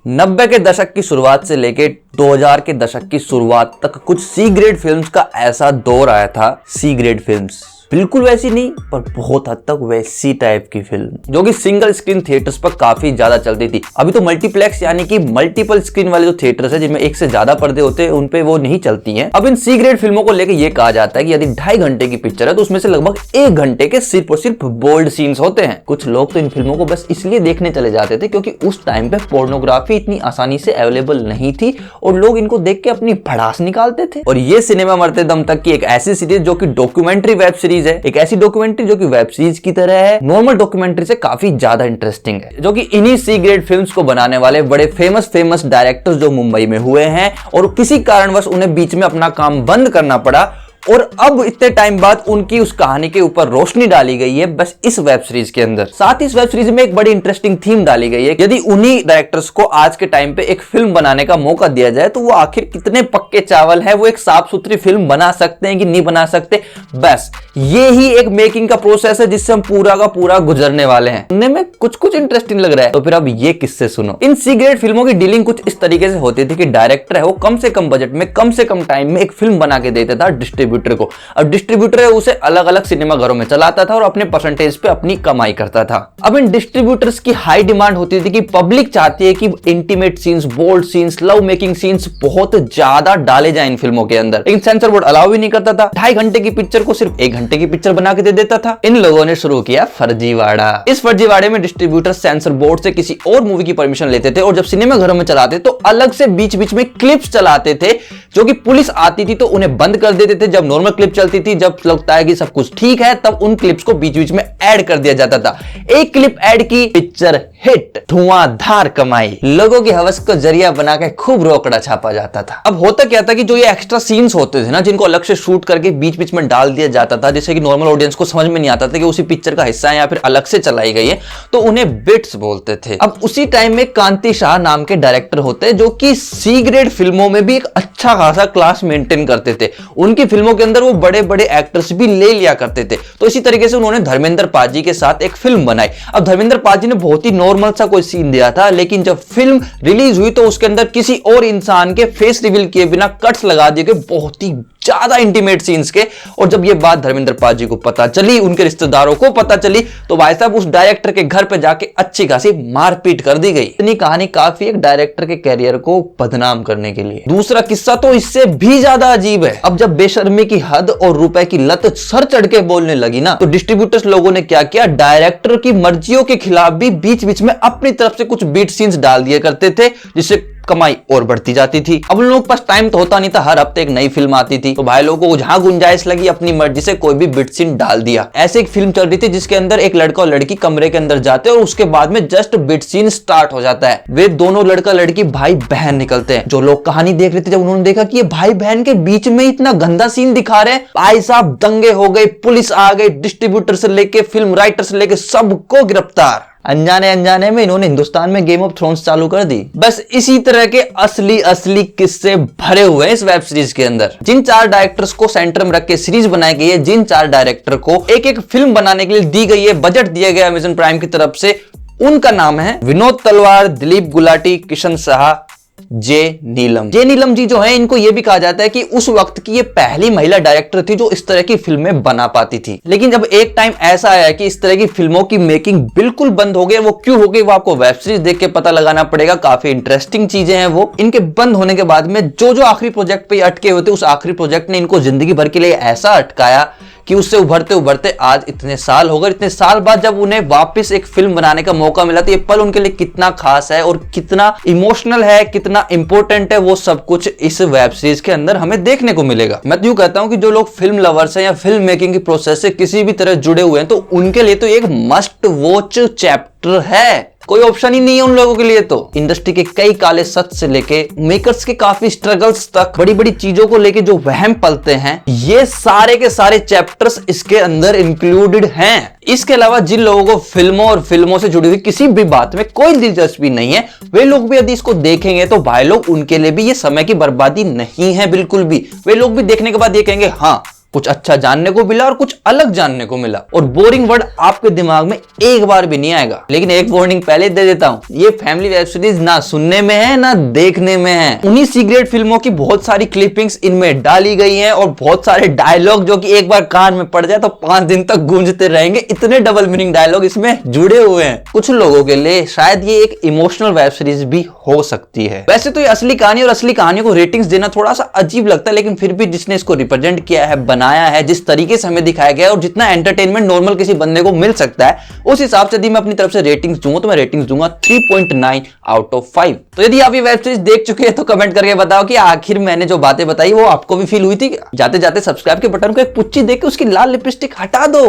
90 के दशक की शुरुआत से लेके 2000 के दशक की शुरुआत तक कुछ सी ग्रेड फिल्म्स का ऐसा दौर आया था। सी ग्रेड फिल्म्स बिल्कुल वैसी नहीं पर बहुत हद तक वैसी टाइप की फिल्म जो कि सिंगल स्क्रीन थिएटर्स पर काफी ज्यादा चलती थी। अभी तो मल्टीप्लेक्स यानी कि मल्टीपल स्क्रीन वाले जो थिएटर्स है जिनमें एक से ज्यादा पर्दे होते हैं उन पे वो नहीं चलती हैं। अब इन सी ग्रेड फिल्मों को लेकर ये कहा जाता है कि यदि 2.5 घंटे की पिक्चर है तो उसमें से लगभग 1 घंटे के सिर्फ और सिर्फ बोल्ड सीन्स होते हैं। कुछ लोग तो इन फिल्मों को बस इसलिए देखने चले जाते थे क्योंकि उस टाइम पे पोर्नोग्राफी इतनी आसानी से अवेलेबल नहीं थी और लोग इनको देख के अपनी भड़ास निकालते थे। और ये सिनेमा मरते दम तक की एक ऐसी सीरीज जो कि डॉक्यूमेंट्री वेब सीरीज है, एक ऐसी डॉक्यूमेंट्री जो कि वेब सीरीज की तरह है, नॉर्मल डॉक्यूमेंट्री से काफी ज्यादा इंटरेस्टिंग है, जो कि इन्हीं सी ग्रेड फिल्म्स को बनाने वाले बड़े फेमस डायरेक्टर्स जो मुंबई में हुए हैं और किसी कारणवश उन्हें बीच में अपना काम बंद करना पड़ा और अब इतने टाइम बाद उनकी उस कहानी के ऊपर रोशनी डाली गई है बस इस वेब सीरीज के अंदर। साथ ही इस वेब सीरीज में एक बड़ी इंटरेस्टिंग थीम डाली गई है। यदि उन्हीं डायरेक्टर्स को आज के टाइम पे एक फिल्म बनाने का मौका दिया जाए तो वो आखिर कितने पक्के चावल है, वो एक साफ सुथरी फिल्म बना सकते हैं कि नहीं बना सकते। बस ये ही एक मेकिंग का प्रोसेस है जिससे हम पूरा का पूरा गुजरने वाले हैं। सुनने में कुछ इंटरेस्टिंग लग रहा है तो फिर अब ये किससे सुनो। इन सी ग्रेड फिल्मों की डीलिंग कुछ इस तरीके से होती थी कि डायरेक्टर है वो कम से कम बजट में कम से कम टाइम में एक फिल्म बना के देता था डिस्ट्रीब्यूटर को। अब डिस्ट्रीब्यूटर उसे अलग अलग सिनेमा घरों में चलाता था और अपने परसेंटेज पे अपनी कमाई करता था। अब इन डिस्ट्रीब्यूटर्स की हाई डिमांड होती थी कि पब्लिक चाहती है कि intimate scenes, bold scenes, love making scenes बहुत ज्यादा डाले जाए इन फिल्मों के अंदर, लेकिन सेंसर बोर्ड अलाउ भी नहीं करता था। 2.5 घंटे की पिक्चर को सिर्फ 1 घंटे की पिक्चर बना के दे देता था। इन लोगों ने शुरू किया फर्जीवाड़ा। इस फर्जीवाड़े में डिस्ट्रीब्यूटर सेंसर बोर्ड से किसी और मूवी की परमिशन लेते थे और जब सिनेमा घरों में चलाते तो अलग से बीच बीच में क्लिप्स चलाते थे जो कि पुलिस आती थी तो उन्हें बंद कर देते थे। जब नॉर्मल क्लिप चलती थी, जब लगता है कि सब कुछ ठीक है, तब उन क्लिप्स को बीच बीच में ऐड कर दिया जाता था। एक क्लिप ऐड की, पिक्चर हिट, धुआंधार कमाई, लोगों की हवस को जरिया बना के खूब रोकड़ा छापा जाता था। अब होता क्या था कि जो ये एक्स्ट्रा सीन्स होते थे ना जिनको अलग से शूट करके बीच बीच में डाल दिया जाता था, जैसे कि नॉर्मल ऑडियंस को समझ में नहीं आता था कि उसी पिक्चर का हिस्सा है या फिर अलग से चलाई गई है, तो उन्हें बिट्स बोलते थे। अब उसी टाइम में कांति शाह नाम के डायरेक्टर होते जो कि सी ग्रेड फिल्मों में भी एक अच्छा खासा क्लास मेंटेन करते थे। उनकी फिल्मों के अंदर वो बड़े बड़े एक्टर्स भी ले लिया करते थे। तो इसी तरीके से उन्होंने धर्मेंद्र पाजी के साथ एक फिल्म बनाई। अब धर्मेंद्र पाजी ने बहुत ही नॉर्मल सा कोई सीन दिया था, लेकिन जब फिल्म रिलीज हुई तो उसके अंदर किसी और इंसान के फेस रिवील किए बिना कट्स लगा दिए गए, बहुत ही ज्यादा इंटीमेट सीन्स के। और जब ये बात धर्मेंद्र पाजी को पता चली, उनके रिश्तेदारों को पता चली, तो भाई साहब उस डायरेक्टर के घर पे जाके अच्छी खासी मारपीट कर दी गई। इतनी कहानी काफी एक डायरेक्टर के कैरियर को बदनाम करने के लिए। दूसरा किस्सा तो इससे भी ज्यादा अजीब है। अब जब बेशर्मी की हद और रुपए की लत सर चढ़ के बोलने लगी ना, तो डिस्ट्रीब्यूटर्स लोगों ने क्या किया, डायरेक्टर की मर्जियों के खिलाफ भी बीच बीच में अपनी तरफ से कुछ बीट सीन्स डाल दिए करते थे जिससे कमाई और बढ़ती जाती थी। अब उन लोगों के पास टाइम तो होता नहीं था, हर हफ्ते एक नई फिल्म आती थी, तो भाई लोगों को जहां गुंजाइश लगी अपनी मर्जी से कोई भी बिट सीन डाल दिया। ऐसे एक फिल्म चल रही थी जिसके अंदर एक लड़का और लड़की कमरे के अंदर जाते हैं और उसके बाद में जस्ट बिट सीन स्टार्ट हो जाता है। वे दोनों लड़का लड़की भाई बहन निकलते हैं। जो लोग कहानी देख रहे थे, जब उन्होंने देखा कि ये भाई बहन के बीच में इतना गंदा सीन दिखा रहे हैं, भाई साहब दंगे हो गए, पुलिस आ गई, डिस्ट्रीब्यूटर से लेके फिल्म राइटर से लेके सबको गिरफ्तार। अनजाने में इन्होंने हिंदुस्तान में गेम ऑफ थ्रोन्स चालू कर दी। बस इसी तरह के असली किस्से भरे हुए हैं इस वेब सीरीज के अंदर। जिन 4 डायरेक्टर्स को सेंटर में रख के सीरीज बनाई गई है, जिन 4 डायरेक्टर को एक फिल्म बनाने के लिए दी गई है, बजट दिया गया अमेज़न प्राइम की तरफ से, उनका नाम है विनोद तलवार, दिलीप गुलाटी, किशन साहा, जे नीलम जी जो है, इनको यह भी कहा जाता है कि उस वक्त की ये पहली महिला डायरेक्टर थी जो इस तरह की फिल्में बना पाती थी। लेकिन जब एक टाइम ऐसा आया कि इस तरह की फिल्मों की मेकिंग बिल्कुल बंद हो गई, वो क्यों हो गई वो आपको वेब सीरीज देख के पता लगाना पड़ेगा। काफी इंटरेस्टिंग चीजें हैं वो। इनके बंद होने के बाद में जो आखिरी प्रोजेक्ट पे अटके हुए थे, उस आखिरी प्रोजेक्ट ने इनको जिंदगी भर के लिए ऐसा अटकाया कि उससे उभरते आज इतने साल हो गए। इतने साल बाद जब उन्हें वापस एक फिल्म बनाने का मौका मिला तो ये पल उनके लिए कितना खास है और कितना इमोशनल है, कितना इंपॉर्टेंट है, वो सब कुछ इस वेब सीरीज के अंदर हमें देखने को मिलेगा। मैं तो यूं कहता हूं कि जो लोग फिल्म लवर्स हैं या फिल्म मेकिंग की प्रोसेस से किसी भी तरह जुड़े हुए हैं, तो उनके लिए तो एक मस्ट वॉच चैप्टर है, कोई ऑप्शन ही नहीं है उन लोगों के लिए। तो इंडस्ट्री के कई काले सच से लेके मेकर्स के काफी स्ट्रगल्स तक, बड़ी बड़ी चीजों को लेके जो वहम पलते हैं, ये सारे के सारे चैप्टर्स इसके अंदर इंक्लूडेड हैं। इसके अलावा जिन लोगों को फिल्मों और फिल्मों से जुड़ी हुई किसी भी बात में कोई दिलचस्पी नहीं है, वे लोग भी यदि इसको देखेंगे तो भाई लोग उनके लिए भी ये समय की बर्बादी नहीं है बिल्कुल भी। वे लोग भी देखने के बाद ये कहेंगे हाँ कुछ अच्छा जानने को मिला और कुछ अलग जानने को मिला, और बोरिंग वर्ड आपके दिमाग में एक बार भी नहीं आएगा। लेकिन एक वार्निंग पहले दे देता हूँ, ये फैमिली वेब सीरीज ना सुनने में है ना देखने में है। उन्हीं सी ग्रेड फिल्मों की बहुत सारी क्लिपिंग्स इनमें डाली गई हैं और बहुत सारे डायलॉग जो कि एक बार कान में पड़ जाए तो 5 दिन तक गूंजते रहेंगे, इतने डबल मीनिंग डायलॉग इसमें जुड़े हुए हैं। कुछ लोगों के लिए शायद ये एक इमोशनल वेब सीरीज भी हो सकती है। वैसे तो ये असली कहानी और असली कहानियों को रेटिंग्स देना थोड़ा सा अजीब लगता है, लेकिन फिर भी जिसने इसको रिप्रेजेंट किया है, बनाया है, जिस तरीके से हमें दिखाया गया है और जितना एंटरटेनमेंट नॉर्मल किसी बंदे को मिल सकता है, उस हिसाब से यदि मैं अपनी तरफ से रेटिंग्स दूंगा तो मैं रेटिंग्स दूंगा 3.9 आउट ऑफ 5। तो यदि आप ये वेब सीरीज देख चुके हैं तो कमेंट करके बताओ कि आखिर मैंने जो बातें बताई वो आपको भी फील हुई थी। जाते जाते सब्सक्राइब के बटन को एक पुच्ची देके उसकी लाल लिपस्टिक हटा दो।